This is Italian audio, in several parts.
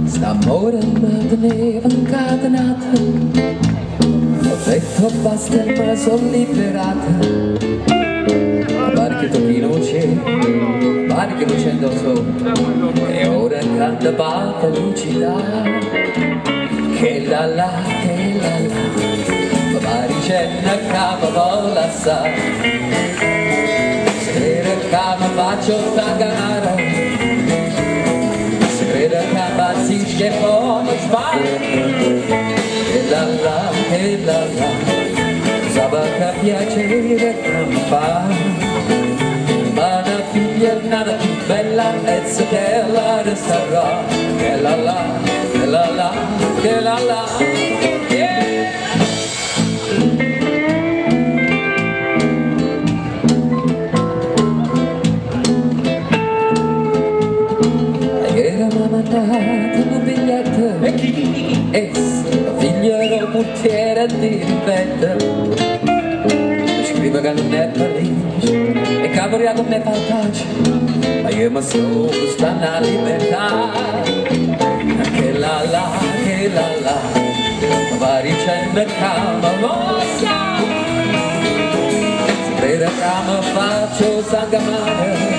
Sta morendo di neve incatenata, ho detto basta e me sono liberata. Pare che tocchi non c'è, pare che non c'è il sole, e ora canta la felicità. Che la la, che la la, pare c'è una cava vola assai. Se la cava faccio staccare, credo che abbazzi che poi non sbaglia. E la la, sapeva che piacere campare, ma una figlia nata più bella e se che la resterà. Che la la, che la la, che la la, yeah! Un biglietto e chi? La figlia era un portiere di ripete, scrive che non è felice e caporia con me fantasia, ma io mi sono questa libertà. Che la la, va dicendo che mi rossa, si crede che mi faccio sangamare,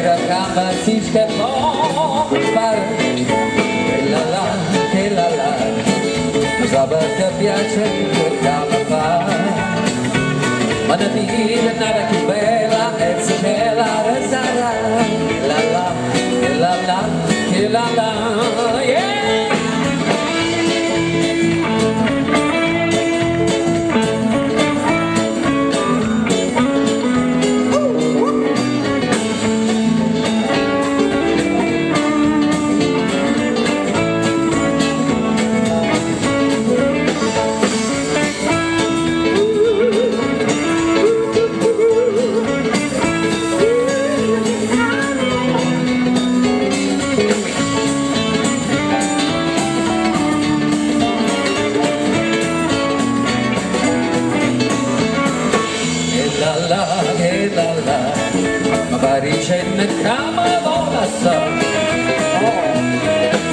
la cama si schermò per fare. Che la la, sapeva che piace che cama fa, ma da dire nada più bella e se che la resterà. Che la la, yeah! Che la la, ma pare ne cama vola sa,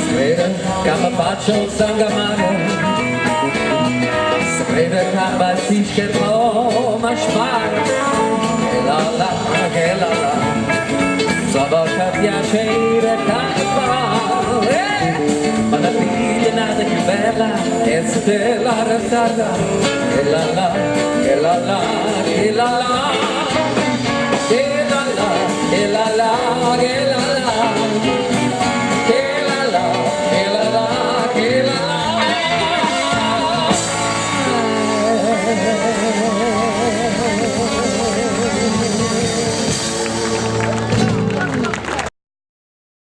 si crede che mi faccio sangamare, si crede che si schermò ma spara. Che la la, sapeva che piacere cantare, ma la figlia nata più bella e se te la resterà. Che la la, che la la, che la la.